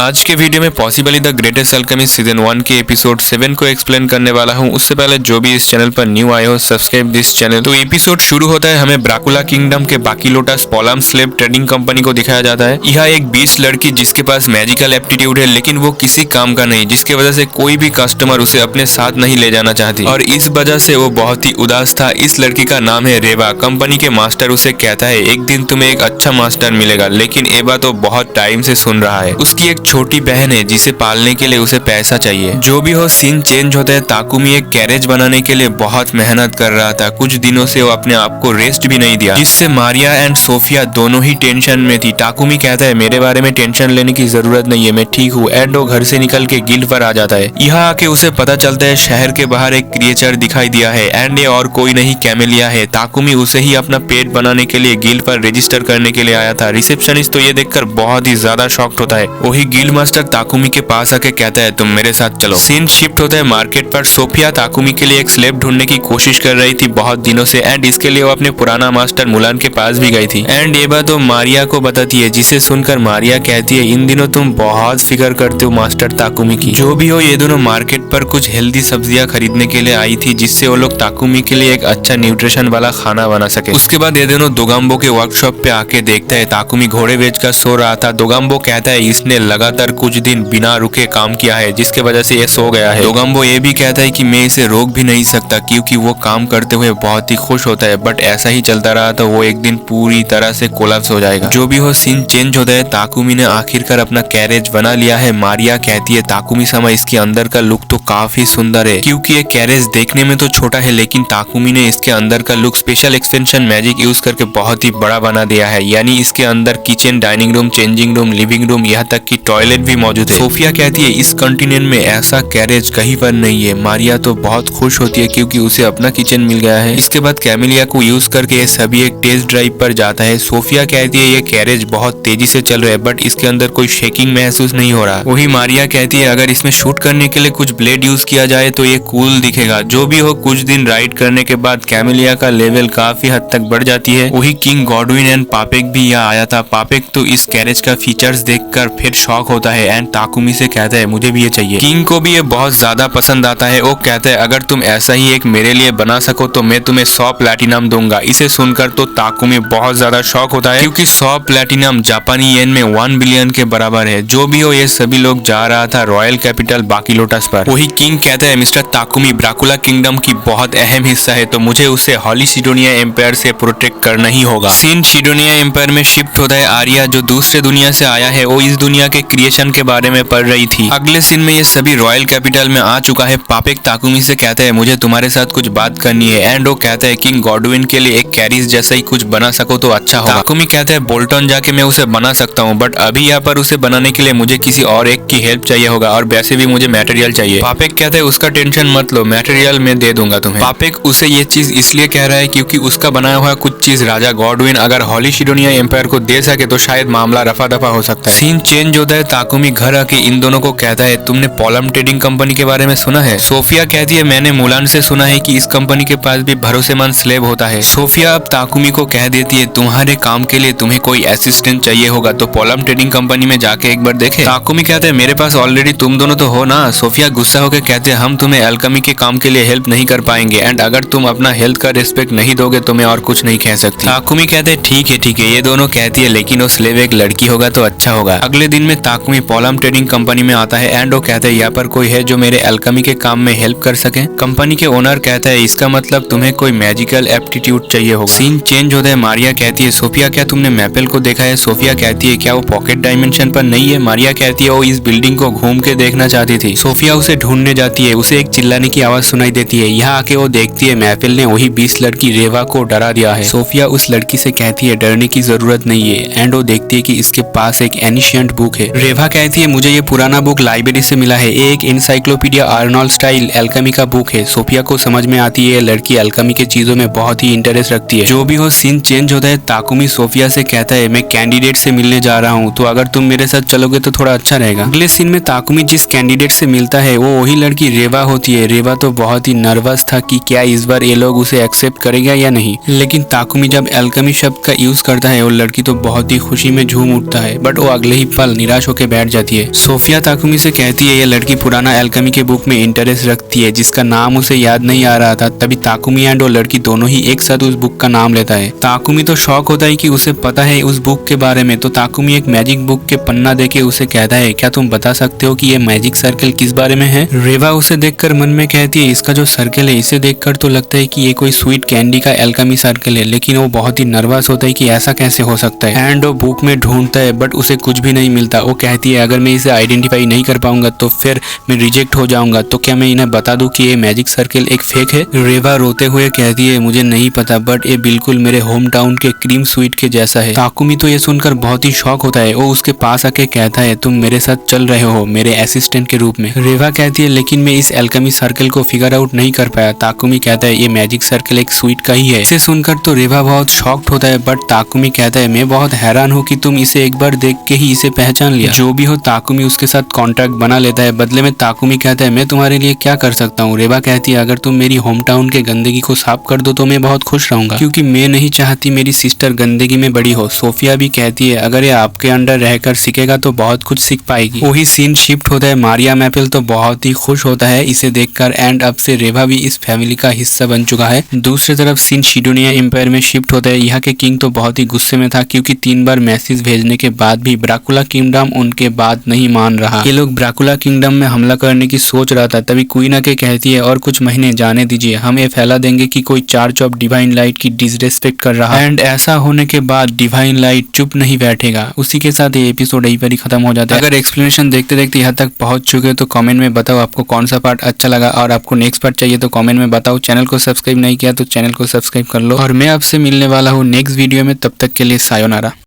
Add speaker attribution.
Speaker 1: आज के वीडियो में possibly the greatest alchemist season 1 के एपिसोड 7 को एक्सप्लेन करने वाला हूं। उससे पहले जो भी इस चैनल पर न्यू आए हो सब्सक्राइब दिस चैनल। तो एपिसोड शुरू होता है, हमें ब्राकुला किंगडम के बाकी लोटस पॉलम स्लेब ट्रेडिंग कंपनी को दिखाया जाता है। यह एक 20 लड़की जिसके पास मैजिकल एप्टीट्यूड है, लेकिन वो किसी काम का नहीं, जिसकी वजह से कोई भी कस्टमर उसे अपने साथ नहीं ले जाना चाहती और इस वजह से वो बहुत ही उदास था। इस लड़की का नाम है रेवा। कंपनी के मास्टर उसे कहता है एक दिन तुम्हें एक अच्छा मास्टर मिलेगा, लेकिन एवा तो बहुत टाइम से सुन रहा है। उसकी एक छोटी बहन है जिसे पालने के लिए उसे पैसा चाहिए। जो भी हो, सीन चेंज होता है। ताकुमी एक कैरेज बनाने के लिए बहुत मेहनत कर रहा था। कुछ दिनों से वो अपने आप को रेस्ट भी नहीं दिया, जिससे मारिया एंड सोफिया दोनों ही टेंशन में थी। ताकुमी कहता है मेरे बारे में टेंशन लेने की जरूरत नहीं है, मैं ठीक हूँ। एंड वो घर से निकल के गिल्ड पर आ जाता है। यहाँ आके उसे पता चलता है शहर के बाहर एक क्रिएचर दिखाई दिया है एंड ये और कोई नहीं कैमेलिया है। ताकुमी उसे ही अपना पेट बनाने के लिए गिल्ड पर रजिस्टर करने के लिए आया था। रिसेप्शनिस्ट तो ये देखकर बहुत ही ज्यादा शॉक्ड होता है। वही गिल्ड मास्टर ताकुमी के पास आके कहता है तुम मेरे साथ चलो। सीन शिफ्ट होता है मार्केट पर। सोफिया ताकुमी के लिए एक स्लेब ढूंढने की कोशिश कर रही थी बहुत दिनों से एंड इसके लिए वो अपने पुराना मास्टर मुलान के पास भी गई थी। एंड ये बात तो मारिया को बताती है, जिसे सुनकर मारिया कहती है इन दिनों तुम बहुत फिक्र करते हो मास्टर ताकुमी की। जो भी हो, ये दोनों मार्केट पर कुछ हेल्दी सब्जियां खरीदने के लिए आई थी, जिससे वो लोग ताकुमी के लिए एक अच्छा न्यूट्रिशन वाला खाना बना सके। उसके बाद ये दोनों दोगाम्बो के वर्कशॉप पे आके देखता है ताकुमी घोड़े बेचकर सो रहा था। दोगाम्बो कहता है इसने लगातार कुछ दिन बिना रुके काम किया है, जिसके वजह से ये सो गया है। दोगाम्बो ये भी कहता है कि मैं इसे रोक भी नहीं सकता क्योंकि वो काम करते हुए बहुत ही खुश होता है, बट ऐसा ही चलता रहा तो वो एक दिन पूरी तरह से कोलैप्स हो जाएगा। जो भी हो, सीन चेंज होता है। ताकुमी ने आखिरकार अपना कैरेज बना लिया है। मारिया कहती है ताकुमी समय इसके अंदर का लुक तो काफी सुंदर है, क्योंकि ये कैरेज देखने में तो छोटा है, लेकिन ताकुमी ने इसके अंदर का look special expansion magic use करके बहुत ही बड़ा बना दिया है। यानी इसके अंदर kitchen, dining room, changing room, living room, यहाँ तक कि टॉयलेट भी मौजूद है। सोफिया कहती है इस कॉन्टिनेंट में ऐसा कैरेज कहीं पर नहीं है। मारिया तो बहुत खुश होती है क्योंकि उसे अपना किचन मिल गया है। इसके बाद कैमिलिया को यूज करके ये सभी एक टेस्ट ड्राइव पर जाता है। सोफिया कहती है ये कैरेज बहुत तेजी से चल रहा है, बट इसके अंदर कोई शेकिंग महसूस नहीं हो रहा। वही मारिया कहती है अगर इसमें शूट करने के लिए कुछ ब्लेड यूज किया जाए तो ये कूल दिखेगा। जो भी हो, कुछ दिन राइड करने के बाद कैमिलिया का लेवल काफी हद तक बढ़ जाती है। वही किंग गॉडविन एंड पापेक भी यहाँ आया था। पापेक तो इस कैरेज का फीचर्स देखकर फिर शॉक होता है एंड ताकुमी से कहता है मुझे भी ये चाहिए। किंग को भी ये बहुत ज्यादा पसंद आता है। वो कहता है अगर तुम ऐसा ही एक मेरे लिए बना सको तो मैं तुम्हें 100 प्लैटिनम दूंगा। इसे सुनकर तो ताकुमी बहुत ज्यादा शॉक होता है, क्योंकि 100 प्लैटिनम जापानी येन में 1 बिलियन के बराबर है। जो भी हो, ये सभी लोग जा रहा था रॉयल कैपिटल बाकी लोटस पर। वही किंग कहता है मिस्टर ताकुमी ब्राकुला किंगडम की बहुत अहम हिस्सा है, तो मुझे उसे हॉली सिडोनिया एम्पायर से प्रोटेक्ट करना ही होगा। सीन सिडोनिया एम्पायर में शिफ्ट होता है। आर्या जो दूसरे दुनिया से आया है, वो इस दुनिया के क्रिएशन के बारे में पढ़ रही थी। अगले सीन में ये सभी रॉयल कैपिटल में आ चुका है। पापेक ताकुमी से कहता है मुझे तुम्हारे साथ कुछ बात करनी है एंड वो कहता है किंग गॉडविन के लिए एक कैरिस जैसा ही कुछ बना सको तो अच्छा होगा। ताकुमी कहता है बोल्टन जाके मैं उसे बना सकता हूँ, बट अभी यहाँ पर उसे बनाने के लिए मुझे किसी और एक की हेल्प चाहिए होगा और वैसे भी मुझे मटेरियल चाहिए। पापेक कहता है उसका टेंशन मत लो, मटेरियल मैं दे दूंगा तुम्हें। पापेक उसे ये चीज इसलिए कह रहा है क्योंकि उसका बनाया हुआ कुछ चीज राजा गॉडविन अगर हॉली सिडोनिया एम्पायर को दे सके तो शायद मामला रफा दफा हो सकता है। सीन चेंज होता है। ताकुमी घर आके इन दोनों को कहता है तुमने पॉलम ट्रेडिंग कंपनी के बारे में सुना है? सोफिया कहती है मैंने मुलान से सुना है कि इस कंपनी के पास भी भरोसेमंद स्लेब होता है। सोफिया अब ताकुमी को कह देती है तुम्हारे काम के लिए तुम्हें कोई असिस्टेंट चाहिए होगा तो पॉलम ट्रेडिंग कंपनी में जाके एक बार देखे। ताकुमी कहते हैं मेरे पास ऑलरेडी तुम दोनों तो हो ना। सोफिया गुस्सा होकर कहते हैं हम तुम्हें अल्केमी के काम के लिए हेल्प नहीं कर पाएंगे एंड अगर तुम अपना हेल्थ का रिस्पेक्ट नहीं दोगे तो मैं और कुछ नहीं कह सकती। ताकुमी कहते हैं ठीक है। ये दोनों कहती है लेकिन वो स्लेब एक लड़की होगा तो अच्छा होगा। अगले दिन में ताकुमी पॉलम ट्रेडिंग कंपनी में आता है एंड वो कहते हैं यहाँ पर कोई है जो मेरे अल्केमी के काम में हेल्प कर सके। कंपनी के ओनर कहता है इसका मतलब तुम्हें कोई मैजिकल एप्टीट्यूड चाहिए होगा। सीन चेंज होता है। मारिया कहती है सोफिया क्या तुमने मैपेल को देखा है? सोफिया कहती है क्या वो पॉकेट डायमेंशन पर नहीं है? मारिया कहती है वो इस बिल्डिंग को घूम के देखना चाहती थी। सोफिया उसे ढूंढने जाती है। उसे एक चिल्लाने की आवाज सुनाई देती है। यहाँ आके वो देखती है मैपेल ने वही 20 लड़की रेवा को डरा दिया है। सोफिया उस लड़की से कहती है डरने की जरूरत नहीं है एंड वो देखती है कि इसके पास एक एनिशियंट बुक है। रेवा कहती है मुझे ये पुराना बुक लाइब्रेरी से मिला है, एक इंसाइक्लोपीडिया आर्नोल्ड स्टाइल अल्केमी का बुक है। सोफिया को समझ में आती है लड़की अल्केमी के चीजों में बहुत ही इंटरेस्ट रखती है। जो भी हो, सीन चेंज होता है। ताकुमी सोफिया से कहता है मैं कैंडिडेट से मिलने जा रहा हूँ, तो अगर तुम मेरे साथ चलोगे तो थोड़ा अच्छा रहेगा। अगले सीन में ताकुमी जिस कैंडिडेट से मिलता है वो वही लड़की रेवा होती
Speaker 2: है। रेवा तो बहुत ही नर्वस था कि क्या इस बार ये लोग उसे एक्सेप्ट करेगा या नहीं, लेकिन ताकुमी जब एल्केमी शब्द का यूज करता है वो लड़की तो बहुत ही खुशी में झूम उठता है, बट वो अगले ही पल निराश होकर बैठ जाती है। सोफिया ताकुमी से कहती है ये लड़की पुराना एल्केमी के बुक में इंटरेस्ट रखती है जिसका नाम उसे याद नहीं आ रहा था। तभी ताकुमी एंड वो लड़की दोनों ही एक साथ उस बुक का नाम लेता है। ताकुमी तो शॉक होता है कि उसे पता है उस बुक के बारे में, तो ताकुमी एक मैजिक बुक के पन्ना देके उसे कहता है क्या तुम बता सकते हो कि ये मैजिक सर्कल किस बारे में है। रेवा उसे देखकर मन में कहती है इसका जो सर्कल है इसे देखकर तो लगता है कि ये कोई स्वीट कैंडी का एल्केमी सर्कल है, लेकिन वो बहुत ही नर्वस होता है कि ऐसा कैसे हो सकता है। एंड वो बुक में ढूंढता है बट उसे कुछ भी नहीं मिलता। वो कहती है अगर मैं इसे आइडेंटिफाई नहीं कर पाऊंगा तो फिर मैं रिजेक्ट हो जाऊंगा, तो क्या मैं इन्हें बता दूं कि ये मैजिक सर्कल एक फेक है। रेवा रोते हुए कहती है मुझे नहीं पता बट ये बिल्कुल मेरे होम टाउन के क्रीम स्वीट के जैसा है। ताकुमी तो ये सुनकर बहुत ही शॉक होता है। वो उसके पास आके कहता है तुम मेरे साथ चल रहे हो मेरे असिस्टेंट के रूप में। रेवा कहती है लेकिन मैं इस एल्केमी सर्कल को फिगर आउट नहीं कर पाया। ताकुमी कहता है ये मैजिक सर्कल एक स्वीट का ही है। इसे सुनकर तो रेवा बहुत शॉक्ड होता है, बट ताकुमी कहता है मैं बहुत हैरान हूँ कि तुम इसे एक बार देख के ही इसे पहचान लिया। जो भी हो ताकुमी उसके साथ कॉन्ट्रैक्ट बना लेता है। बदले में ताकुमी कहता है मैं तुम्हारे लिए क्या कर सकता हूँ। रेवा कहती है अगर तुम मेरी होम टाउन के गंदगी को साफ कर दो तो मैं बहुत खुश रहूंगा, क्योंकि मैं नहीं चाहती मेरी सिस्टर गंदगी में बड़ी हो। सोफिया भी कहती है अगर ये आपके अंडर रहकर सीखेगा तो बहुत कुछ सीख पाएगी। वही सीन शिफ्ट होता है। मारिया मैपल तो बहुत ही खुश होता है इसे देखकर, एंड अब से रेवा भी इस फैमिली का हिस्सा बन चुका है। दूसरी तरफ सीन सिडोनिया एम्पायर में शिफ्ट होता है। यहाँ के किंग तो बहुत ही गुस्से में था क्योंकि 3 बार मैसेज भेजने के बाद भी ब्राकुला किंगडम उनके बात नहीं मान रहा। ये लोग ब्राकुला किंगडम में हमला करने की सोच रहा था। तभी क्वीन आके कहती है और कुछ महीने जाने दीजिए, हम ये फैला देंगे कि कोई चार्ज ऑफ डिवाइन लाइट की डिसरेस्पेक्ट कर रहा है। एंड ऐसा होने के बाद डिवाइन लाइट चुप नहीं बैठेगा। उसी के साथ ये एपिसोड यहीं पर ही खत्म हो जाता है। अगर एक्सप्लेनेशन देखते देखते यहाँ तक पहुंच चुके हो तो कमेंट में बताओ आपको कौन सा पार्ट अच्छा लगा, और आपको नेक्स्ट पार्ट चाहिए तो कमेंट में बताओ। चैनल को सब्सक्राइब नहीं किया तो चैनल को सब्सक्राइब कर लो, और मैं आपसे मिलने वाला हूँ नेक्स्ट वीडियो में। तब तक के लिए सायोनारा।